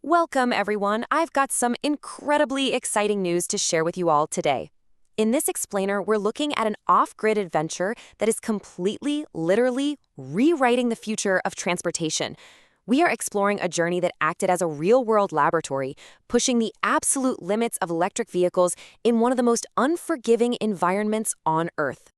Welcome, everyone. I've got some incredibly exciting news to share with you all today. In this explainer, we're looking at an off-grid adventure that is completely, literally rewriting the future of transportation. We are exploring a journey that acted as a real-world laboratory, pushing the absolute limits of electric vehicles in one of the most unforgiving environments on Earth.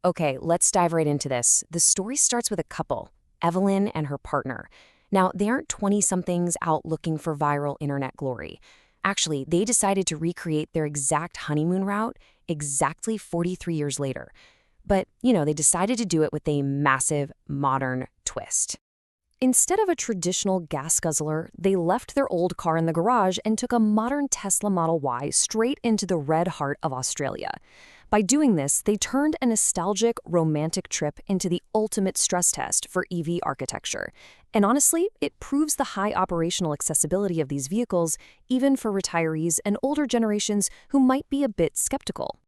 Okay, let's dive right into this. The story starts with a couple, Evelyn and her partner. Now, they aren't 20-somethings out looking for viral internet glory. Actually, they decided to recreate their exact honeymoon route exactly 43 years later. But, they decided to do it with a massive, modern twist. Instead of a traditional gas guzzler, they left their old car in the garage and took a modern Tesla Model Y straight into the red heart of Australia. By doing this, they turned a nostalgic, romantic trip into the ultimate stress test for EV architecture. And honestly, it proves the high operational accessibility of these vehicles, even for retirees and older generations who might be a bit skeptical.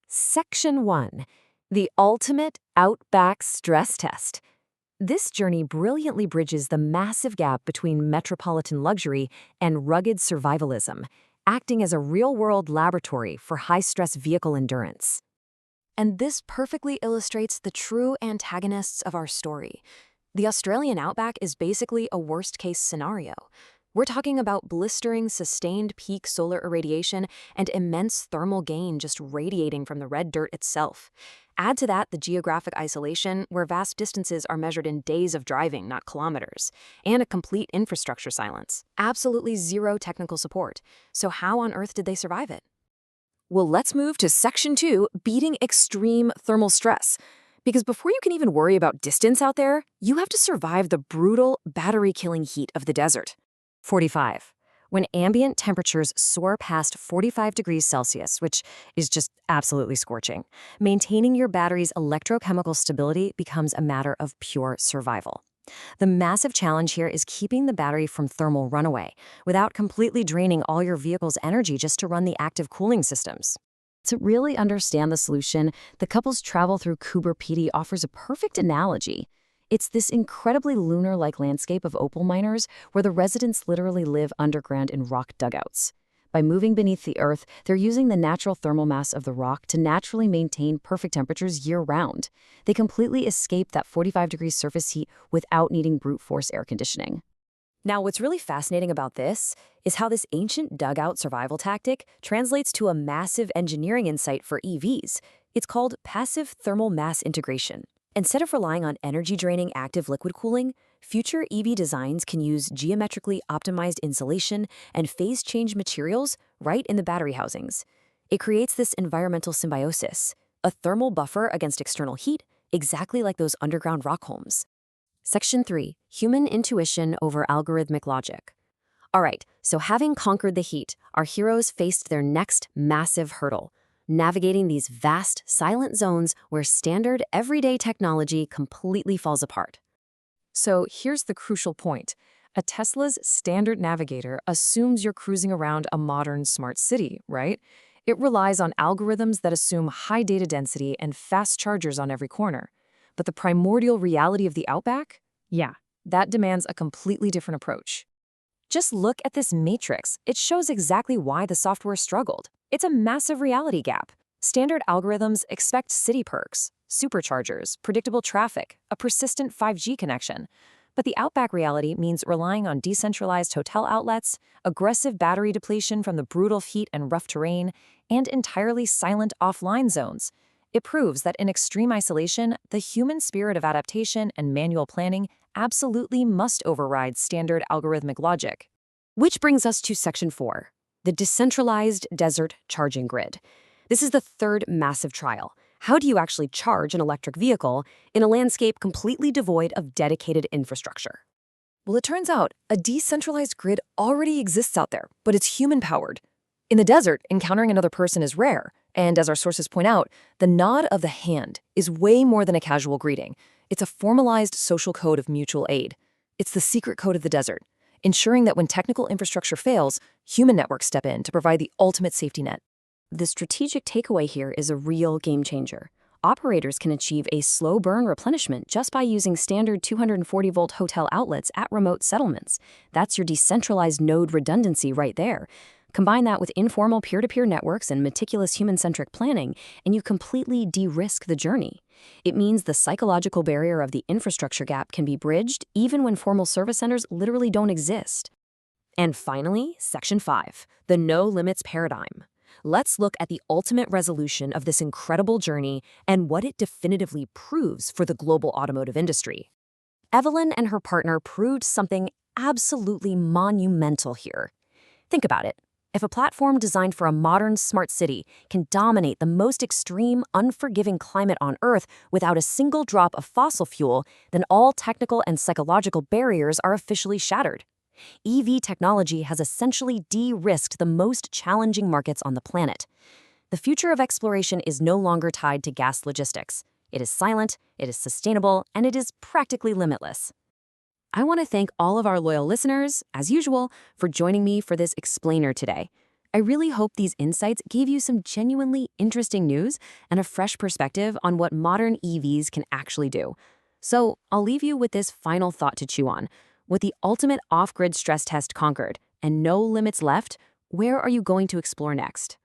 Section 1. The Ultimate Outback Stress Test. This journey brilliantly bridges the massive gap between metropolitan luxury and rugged survivalism, acting as a real-world laboratory for high-stress vehicle endurance. And this perfectly illustrates the true antagonists of our story. The Australian Outback is basically a worst-case scenario. We're talking about blistering, sustained peak solar irradiation and immense thermal gain just radiating from the red dirt itself. Add to that the geographic isolation, where vast distances are measured in days of driving, not kilometers, and a complete infrastructure silence. Absolutely zero technical support. So how on earth did they survive it? Well, let's move to Section 2, beating extreme thermal stress. Because before you can even worry about distance out there, you have to survive the brutal, battery-killing heat of the desert. 45. When ambient temperatures soar past 45 degrees Celsius, which is just absolutely scorching, maintaining your battery's electrochemical stability becomes a matter of pure survival. The massive challenge here is keeping the battery from thermal runaway without completely draining all your vehicle's energy just to run the active cooling systems. To really understand the solution, the couple's travel through Coober Pedy offers a perfect analogy. It's this incredibly lunar-like landscape of opal miners where the residents literally live underground in rock dugouts. By moving beneath the earth, they're using the natural thermal mass of the rock to naturally maintain perfect temperatures year-round. They completely escape that 45-degree surface heat without needing brute force air conditioning. Now, what's really fascinating about this is how this ancient dugout survival tactic translates to a massive engineering insight for EVs. It's called passive thermal mass integration. Instead of relying on energy-draining active liquid cooling, future EV designs can use geometrically optimized insulation and phase-change materials right in the battery housings. It creates this environmental symbiosis, a thermal buffer against external heat, exactly like those underground rock homes. Section 3. Human Intuition over Algorithmic Logic. All right, so having conquered the heat, our heroes faced their next massive hurdle: navigating these vast, silent zones where standard, everyday technology completely falls apart. So here's the crucial point. A Tesla's standard navigator assumes you're cruising around a modern smart city, right? It relies on algorithms that assume high data density and fast chargers on every corner. But the primordial reality of the Outback? Yeah, that demands a completely different approach. Just look at this matrix. It shows exactly why the software struggled. It's a massive reality gap. Standard algorithms expect city perks, superchargers, predictable traffic, a persistent 5G connection. But the Outback reality means relying on decentralized hotel outlets, aggressive battery depletion from the brutal heat and rough terrain, and entirely silent offline zones. It proves that in extreme isolation, the human spirit of adaptation and manual planning absolutely must override standard algorithmic logic. Which brings us to Section 4, the decentralized desert charging grid. This is the third massive trial. How do you actually charge an electric vehicle in a landscape completely devoid of dedicated infrastructure? Well, it turns out a decentralized grid already exists out there, but it's human-powered. In the desert, encountering another person is rare, and as our sources point out, the nod of the hand is way more than a casual greeting. It's a formalized social code of mutual aid. It's the secret code of the desert, ensuring that when technical infrastructure fails, human networks step in to provide the ultimate safety net. The strategic takeaway here is a real game changer. Operators can achieve a slow burn replenishment just by using standard 240-volt hotel outlets at remote settlements. That's your decentralized node redundancy right there. Combine that with informal peer-to-peer networks and meticulous human-centric planning, and you completely de-risk the journey. It means the psychological barrier of the infrastructure gap can be bridged even when formal service centers literally don't exist. And finally, Section 5, the no limits paradigm. Let's look at the ultimate resolution of this incredible journey and what it definitively proves for the global automotive industry. Evelyn and her partner proved something absolutely monumental here. Think about it. If a platform designed for a modern smart city can dominate the most extreme, unforgiving climate on Earth without a single drop of fossil fuel, then all technical and psychological barriers are officially shattered. EV technology has essentially de-risked the most challenging markets on the planet. The future of exploration is no longer tied to gas logistics. It is silent, it is sustainable, and it is practically limitless. I want to thank all of our loyal listeners, as usual, for joining me for this explainer today. I really hope these insights gave you some genuinely interesting news and a fresh perspective on what modern EVs can actually do. So I'll leave you with this final thought to chew on. With the ultimate off-grid stress test conquered and no limits left, where are you going to explore next?